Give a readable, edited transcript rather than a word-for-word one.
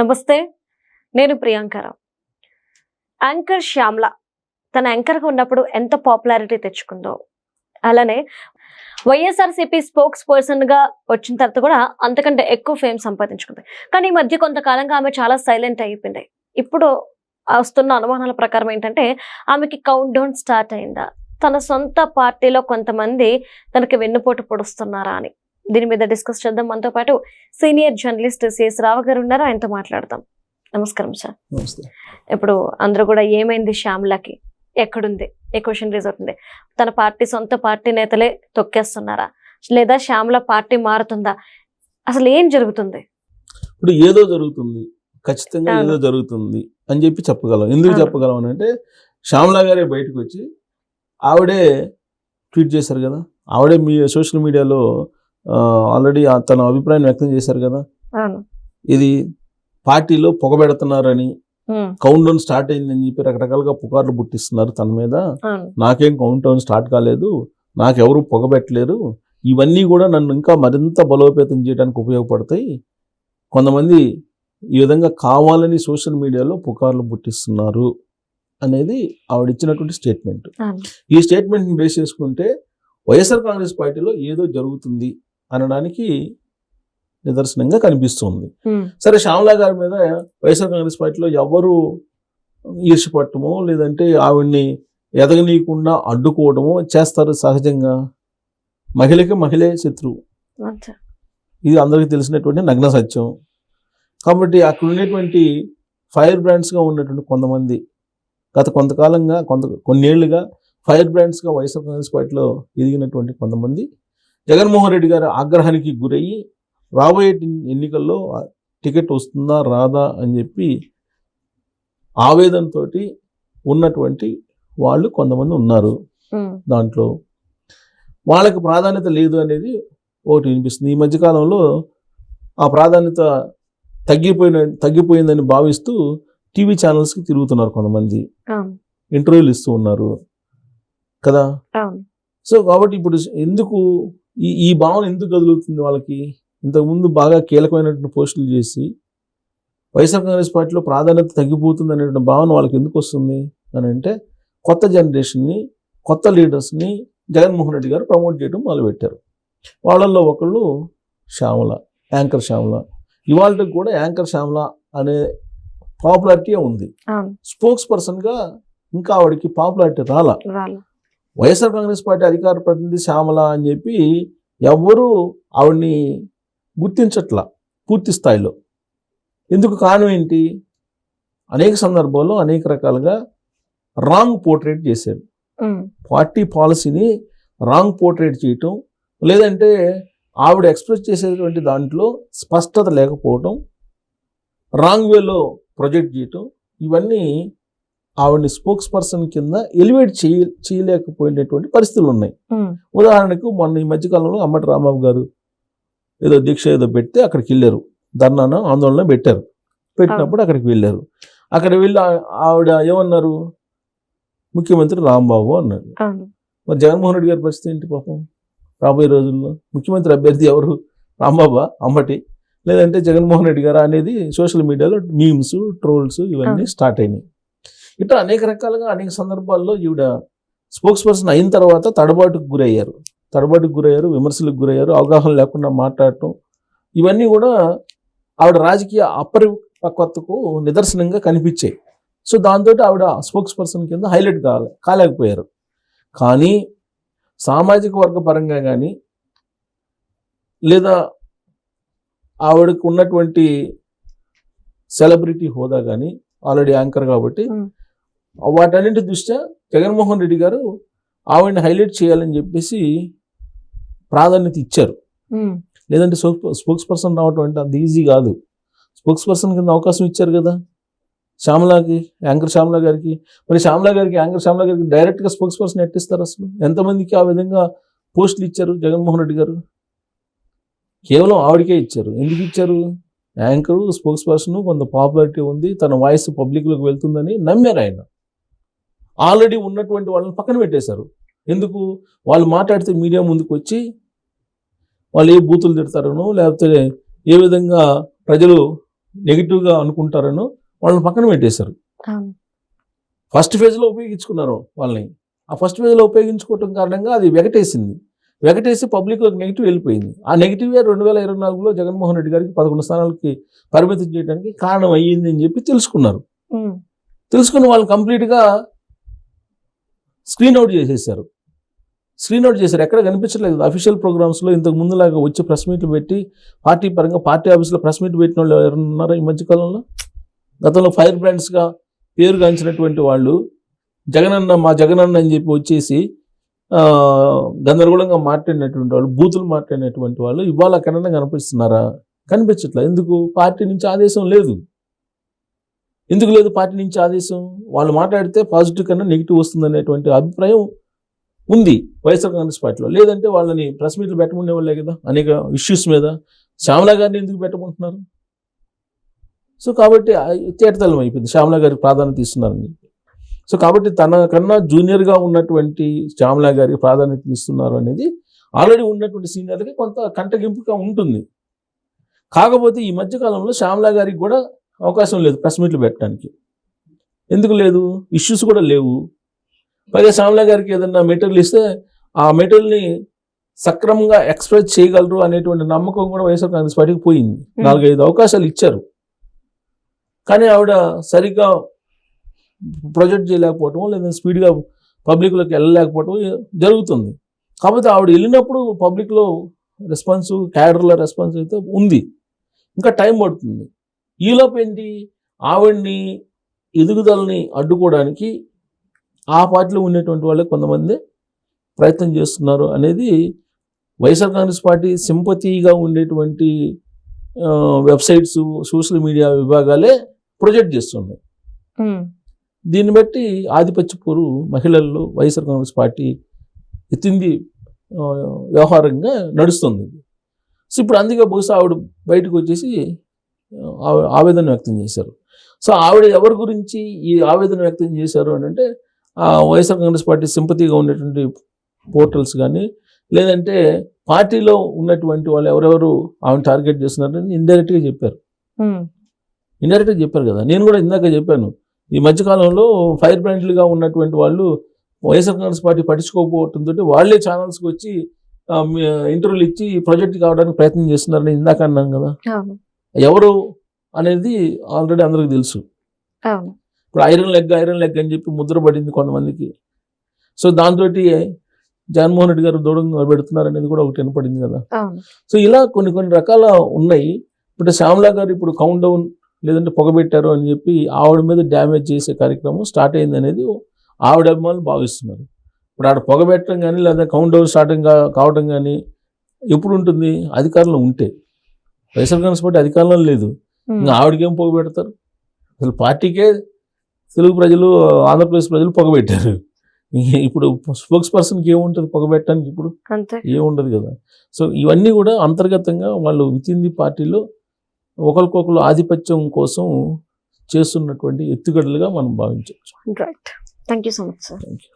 నమస్తే, నేను ప్రియాంకరావు. యాంకర్ శ్యామ్ల తన యాంకర్గా ఉన్నప్పుడు ఎంత పాపులారిటీ తెచ్చుకుందో, అలానే వైఎస్ఆర్సీపీ స్పోక్స్ పర్సన్గా వచ్చిన తర్వాత కూడా అంతకంటే ఎక్కువ ఫేమ్ సంపాదించుకుంది. కానీ ఈ మధ్య కొంతకాలంగా ఆమె చాలా సైలెంట్ అయిపోయింది. ఇప్పుడు వస్తున్న అనుమానాల ప్రకారం ఏంటంటే ఆమెకి కౌంట్ డౌన్ స్టార్ట్ అయిందా, తన సొంత పార్టీలో కొంతమంది తనకి వెన్నుపోటు పొడుస్తున్నారా అని. దీని మీద డిస్కస్ చేద్దాం. మనతో పాటు సీనియర్ జర్నలిస్ట్ సిఎస్ రావు గారు ఉన్నారు, ఆయనతో మాట్లాడదాం. నమస్కారం సార్. ఇప్పుడు అందరూ కూడా ఏమైంది శ్యామ్లకి, ఎక్కడుంది, ఏ క్వశ్చన్ రేజ్ అవుతుంది. తన పార్టీ సొంత పార్టీ నేతలే తొక్కేస్తున్నారా, లేదా శ్యామ్ల పార్టీ మారుతుందా, అసలు ఏం జరుగుతుంది? ఇప్పుడు ఏదో జరుగుతుంది, ఖచ్చితంగా ఏదో జరుగుతుంది అని చెప్పి చెప్పగలం. ఎందుకు చెప్పగలం అని అంటే, శ్యామ్ల గారే బయటకు వచ్చి ఆవిడే ట్వీట్ చేశారు కదా, ఆవిడే మీ సోషల్ మీడియాలో ఆల్రెడీ తన అభిప్రాయం వ్యక్తం చేశారు కదా, ఇది పార్టీలో పొగబెడుతున్నారని, కౌంట్ డౌన్ స్టార్ట్ అయిందని చెప్పి రకరకాలుగా పుకార్లు పుట్టిస్తున్నారు తన మీద. నాకేం కౌంట్ డౌన్ స్టార్ట్ కాలేదు, నాకెవరు పొగబెట్టలేరు, ఇవన్నీ కూడా నన్ను ఇంకా మరింత బలోపేతం చేయడానికి ఉపయోగపడతాయి. కొంతమంది ఈ విధంగా కావాలని సోషల్ మీడియాలో పుకార్లు పుట్టిస్తున్నారు అనేది ఆవిడ ఇచ్చినటువంటి స్టేట్మెంట్. ఈ స్టేట్మెంట్ని బేస్ చేసుకుంటే వైఎస్ఆర్ కాంగ్రెస్ పార్టీలో ఏదో జరుగుతుంది అనడానికి నిదర్శనంగా కనిపిస్తుంది. సరే, శ్యామ్ల గారి మీద వైఎస్ఆర్ కాంగ్రెస్ పార్టీలో ఎవరు ఈర్ష్యపట్టమో లేదంటే ఆవిడ్ని ఎదగనీయకుండా అడ్డుకోవడమో చేస్తారు సహజంగా. మహిళకి మహిళే శత్రువు, ఇది అందరికీ తెలిసినటువంటి నగ్న సత్యం. కాబట్టి అక్కడ ఉన్నటువంటి ఫైర్ బ్రాండ్స్గా ఉన్నటువంటి కొంతమంది గత కొంతకాలంగా కొన్నేళ్లుగా ఫైర్ బ్రాండ్స్గా వైఎస్ఆర్ కాంగ్రెస్ పార్టీలో ఎదిగినటువంటి కొంతమంది జగన్మోహన్ రెడ్డి గారి ఆగ్రహానికి గురయ్యి రాబోయే ఎన్నికల్లో టికెట్ వస్తుందా రాదా అని చెప్పి ఆవేదనతో ఉన్నటువంటి వాళ్ళు కొంతమంది ఉన్నారు. దాంట్లో వాళ్ళకి ప్రాధాన్యత లేదు అనేది ఒకటి వినిపిస్తుంది. ఈ మధ్యకాలంలో ఆ ప్రాధాన్యత తగ్గిపోయిందని భావిస్తూ టీవీ ఛానల్స్కి తిరుగుతున్నారు కొంతమంది, ఇంటర్వ్యూలు ఇస్తూ ఉన్నారు కదా. సో కాబట్టి ఇప్పుడు ఎందుకు ఈ భావన ఎందుకు కదులుతుంది వాళ్ళకి? ఇంతకుముందు బాగా కీలకమైనటువంటి పోస్టులు చేసి వైఎస్ఆర్ కాంగ్రెస్ పార్టీలో ప్రాధాన్యత తగ్గిపోతుంది అనేటువంటి భావన వాళ్ళకి ఎందుకు వస్తుంది అని అంటే, కొత్త జనరేషన్ని, కొత్త లీడర్స్ని జగన్మోహన్ రెడ్డి గారు ప్రమోట్ చేయడం మొదలుపెట్టారు. వాళ్ళల్లో ఒకళ్ళు శ్యామ్ల, యాంకర్ శ్యామ్ల. ఇవాళకి కూడా యాంకర్ శ్యామ్ల అనే పాపులారిటీ ఉంది. స్పోక్స్ పర్సన్గా ఇంకా ఆవిడకి పాపులారిటీ రాలా. వైఎస్ఆర్ కాంగ్రెస్ పార్టీ అధికార ప్రతినిధి శ్యామల అని చెప్పి ఎవ్వరూ ఆవిడ్ని గుర్తించట్లా పూర్తి స్థాయిలో. ఎందుకు కారణం ఏంటి? అనేక సందర్భాల్లో అనేక రకాలుగా రాంగ్ పోర్ట్రేట్ చేశారు. పార్టీ పాలసీని రాంగ్ పోర్ట్రేట్ చేయటం, లేదంటే ఆవిడ ఎక్స్ప్రెస్ చేసేటువంటి దాంట్లో స్పష్టత లేకపోవటం, రాంగ్ వేలో ప్రొజెక్ట్ చేయటం, ఇవన్నీ ఆవిడని స్పోక్స్ పర్సన్ కింద ఎలివేట్ చేయలేకపోయినటువంటి పరిస్థితులు ఉన్నాయి. ఉదాహరణకు మొన్న ఈ మధ్యకాలంలో అంబటి రాంబాబు గారు ఏదో దీక్ష ఏదో పెడితే అక్కడికి వెళ్ళారు, ధర్నాను ఆందోళన పెట్టినప్పుడు అక్కడికి వెళ్ళారు. అక్కడ వెళ్ళి ఆవిడ ఏమన్నారు? ముఖ్యమంత్రి రాంబాబు అన్నారు. మరి జగన్మోహన్ రెడ్డి గారి పరిస్థితి ఏంటి? పాపం రాబోయే రోజుల్లో ముఖ్యమంత్రి అభ్యర్థి ఎవరు? రాంబాబా, అంబటి, లేదంటే జగన్మోహన్ రెడ్డి గారు అనేది సోషల్ మీడియాలో మీమ్స్, ట్రోల్స్ ఇవన్నీ స్టార్ట్ అయినాయి. ఇట్లా అనేక రకాలుగా అనేక సందర్భాల్లో ఈవిడ స్పోక్స్ పర్సన్ అయిన తర్వాత తడబాటుకు గురయ్యారు, విమర్శలకు గురయ్యారు, అవగాహన లేకుండా మాట్లాడటం, ఇవన్నీ కూడా ఆవిడ రాజకీయ అపరిపక్వతకు నిదర్శనంగా కనిపించాయి. సో దాంతో ఆవిడ స్పోక్స్ పర్సన్ కింద హైలైట్ కాలేకపోయారు. కానీ సామాజిక వర్గ పరంగా కానీ, లేదా ఆవిడకు ఉన్నటువంటి సెలబ్రిటీ హోదా కానీ, ఆల్రెడీ యాంకర్ కాబట్టి వాటన్నింటి దృష్ట్యా జగన్మోహన్ రెడ్డి గారు ఆవిడని హైలైట్ చేయాలని చెప్పేసి ప్రాధాన్యత ఇచ్చారు. లేదంటే స్పోక్స్ పర్సన్ రావటం అంటే అంత ఈజీ కాదు. స్పోక్స్ పర్సన్ కింద అవకాశం ఇచ్చారు కదా శ్యామ్లకి, యాంకర్ శ్యామ్ల గారికి. మరి శ్యామ్ల గారికి, యాంకర్ శ్యామ్ల గారికి డైరెక్ట్గా స్పోక్స్ పర్సన్ ఎట్టిస్తారు? అసలు ఎంతమందికి ఆ విధంగా పోస్టులు ఇచ్చారు జగన్మోహన్ రెడ్డి గారు? కేవలం ఆవిడకే ఇచ్చారు. ఎందుకు ఇచ్చారు? యాంకరు, స్పోక్స్ పర్సన్ కొంత పాపులారిటీ ఉంది, తన వాయిస్ పబ్లిక్లోకి వెళ్తుందని నమ్మారు ఆయన. ఆల్రెడీ ఉన్నటువంటి వాళ్ళని పక్కన పెట్టేశారు. ఎందుకు? వాళ్ళు మాట్లాడితే మీడియా ముందుకు వచ్చి వాళ్ళు ఏ బూతులు తిడతారనో, లేకపోతే ఏ విధంగా ప్రజలు నెగిటివ్గా అనుకుంటారనో వాళ్ళని పక్కన పెట్టేశారు. అవును. ఫస్ట్ ఫేజ్లో ఉపయోగించుకున్నారు వాళ్ళని. ఆ ఫస్ట్ ఫేజ్లో ఉపయోగించుకోవటం కారణంగా అది వెగటేసి పబ్లిక్లోకి నెగిటివ్ వెళ్ళిపోయింది. ఆ నెగిటివ్గా 2024లో జగన్మోహన్ రెడ్డి గారికి 11 స్థానాలకి పరిమితం చేయడానికి కారణం అయ్యింది అని చెప్పి తెలుసుకున్నారు. తెలుసుకుని వాళ్ళు కంప్లీట్గా స్క్రీన్ అవుట్ చేసేసారు. ఎక్కడ కనిపించలేదు. అఫీషియల్ ప్రోగ్రామ్స్లో ఇంతకు ముందులాగా వచ్చి ప్రెస్ మీట్లు పెట్టి పార్టీ పరంగా పార్టీ ఆఫీస్లో ప్రెస్ మీట్ పెట్టిన వాళ్ళు ఎవరైనా ఉన్నారా ఈ మధ్యకాలంలో? గతంలో ఫైర్ బ్రాండ్స్గా పేరుగాంచినటువంటి వాళ్ళు మా జగనన్న అని చెప్పి వచ్చేసి గందరగోళంగా మాట్లాడినటువంటి వాళ్ళు, బూతులు మాట్లాడినటువంటి వాళ్ళు ఇవాళ ఎక్కడన్నా కనిపిస్తున్నారా? కనిపించట్లేదు. ఎందుకు? పార్టీ నుంచి ఆదేశం లేదు. ఎందుకు లేదు పార్టీ నుంచి ఆదేశం? వాళ్ళు మాట్లాడితే పాజిటివ్ కన్నా నెగిటివ్ వస్తుంది అనేటువంటి అభిప్రాయం ఉంది వైఎస్ఆర్ కాంగ్రెస్ పార్టీలో. లేదంటే వాళ్ళని ప్రెస్ మీట్లు పెట్టమనే వాళ్ళే కదా అనేక ఇష్యూస్ మీద. శ్యామలా గారిని ఎందుకు పెట్టమంటున్నారు? సో కాబట్టి తేటతలం అయిపోయింది, శ్యామలా గారికి ప్రాధాన్యత ఇస్తున్నారని. సో కాబట్టి తన కన్నా జూనియర్గా ఉన్నటువంటి శ్యామలా గారికి ప్రాధాన్యత ఇస్తున్నారు అనేది ఆల్రెడీ ఉన్నటువంటి సీనియర్లకి కొంత కంటగింపుగా ఉంటుంది. కాకపోతే ఈ మధ్యకాలంలో శ్యామలా గారికి కూడా అవకాశం లేదు ప్రెస్ మీట్లు పెట్టడానికి. ఎందుకు లేదు? ఇష్యూస్ కూడా లేవు. పైగా శ్యామలా గారికి ఏదన్నా మెటీరియల్ ఇస్తే ఆ మెటీరియల్ని సక్రమంగా ఎక్స్ప్రెస్ చేయగలరు అనేటువంటి నమ్మకం కూడా వైఎస్ఆర్ కాంగ్రెస్ పార్టీకి పోయింది. 4-5 అవకాశాలు ఇచ్చారు, కానీ ఆవిడ సరిగ్గా ప్రొజెక్ట్ చేయలేకపోవటం లేదా స్పీడ్గా పబ్లిక్లోకి వెళ్ళలేకపోవటం జరుగుతుంది. కాకపోతే ఆవిడ వెళ్ళినప్పుడు పబ్లిక్లో రెస్పాన్స్, క్యాడర్ల రెస్పాన్స్ అయితే ఉంది. ఇంకా టైం పడుతుంది. ఈలోపు ఏంటి, ఆవిడ్ని ఎదుగుదలని అడ్డుకోవడానికి ఆ పార్టీలో ఉండేటువంటి వాళ్ళే కొంతమంది ప్రయత్నం చేస్తున్నారు అనేది వైఎస్ఆర్ కాంగ్రెస్ పార్టీ సింపతిగా ఉండేటువంటి వెబ్సైట్స్, సోషల్ మీడియా విభాగాలే ప్రొజెక్ట్ చేస్తున్నాయి. దీన్ని బట్టి ఆధిపత్య పోరు మహిళల్లో వైఎస్ఆర్ కాంగ్రెస్ పార్టీ ఎత్తింది వ్యవహారంగా నడుస్తుంది. సో ఇప్పుడు అందుకే బహుశా ఆవిడ బయటకు వచ్చేసి ఆవేదన వ్యక్తం చేశారు. సో ఆవిడ ఎవరి గురించి ఈ ఆవేదన వ్యక్తం చేశారు అని అంటే వైఎస్ఆర్ కాంగ్రెస్ పార్టీ సింపతిగా ఉండేటువంటి పోర్టల్స్ కానీ లేదంటే పార్టీలో ఉన్నటువంటి వాళ్ళు ఎవరెవరు ఆమెను టార్గెట్ చేస్తున్నారని ఇండైరెక్ట్గా చెప్పారు కదా. నేను కూడా ఇందాక చెప్పాను, ఈ మధ్యకాలంలో ఫైర్ బ్రాండ్లుగా ఉన్నటువంటి వాళ్ళు వైఎస్ఆర్ కాంగ్రెస్ పార్టీ పట్టించుకోకపోవడంతో వాళ్ళే ఛానల్స్కి వచ్చి ఇంటర్వ్యూలు ఇచ్చి ప్రాజెక్ట్ కావడానికి ప్రయత్నం చేస్తున్నారని ఇందాక అన్నాను కదా. ఎవరు అనేది ఆల్రెడీ అందరికి తెలుసు. ఇప్పుడు ఐరన్ లెగ్ అని చెప్పి ముద్ర పడింది కొంతమందికి. సో దాంతో జగన్మోహన్ రెడ్డి గారు దూరంగా పెడుతున్నారు అనేది కూడా ఒకటి వినపడింది కదా. సో ఇలా కొన్ని రకాల ఉన్నాయి. ఇప్పుడు శ్యామలా గారు ఇప్పుడు కౌంట్ డౌన్ లేదంటే పొగబెట్టారు అని చెప్పి ఆవిడ మీద డ్యామేజ్ చేసే కార్యక్రమం స్టార్ట్ అయింది అనేది ఆవిడ అభిమానులు భావిస్తున్నారు. ఇప్పుడు ఆవిడ పొగబెట్టడం కానీ లేదా కౌంట్ డౌన్ స్టార్టింగ్ కావడం కానీ ఎప్పుడు ఉంటుంది? అధికారంలో ఉంటే. వైఎస్ఆర్ కాంగ్రెస్ పార్టీ అధికారంలో లేదు, ఇంకా ఆవిడకేం పొగబెడతారు? అసలు పార్టీకే తెలుగు ప్రజలు, ఆంధ్రప్రదేశ్ ప్రజలు పొగబెట్టారు. ఇప్పుడు స్పోక్స్ పర్సన్కి ఏముంటుంది పొగబెట్టడానికి? ఇప్పుడు ఏముండదు కదా. సో ఇవన్నీ కూడా అంతర్గతంగా వాళ్ళు విత్ ఇన్ ది పార్టీలో ఒకరికొకరు ఆధిపత్యం కోసం చేస్తున్నటువంటి ఎత్తుగడలుగా మనం భావించవచ్చు. Right. Thank you so much sir. Thank you.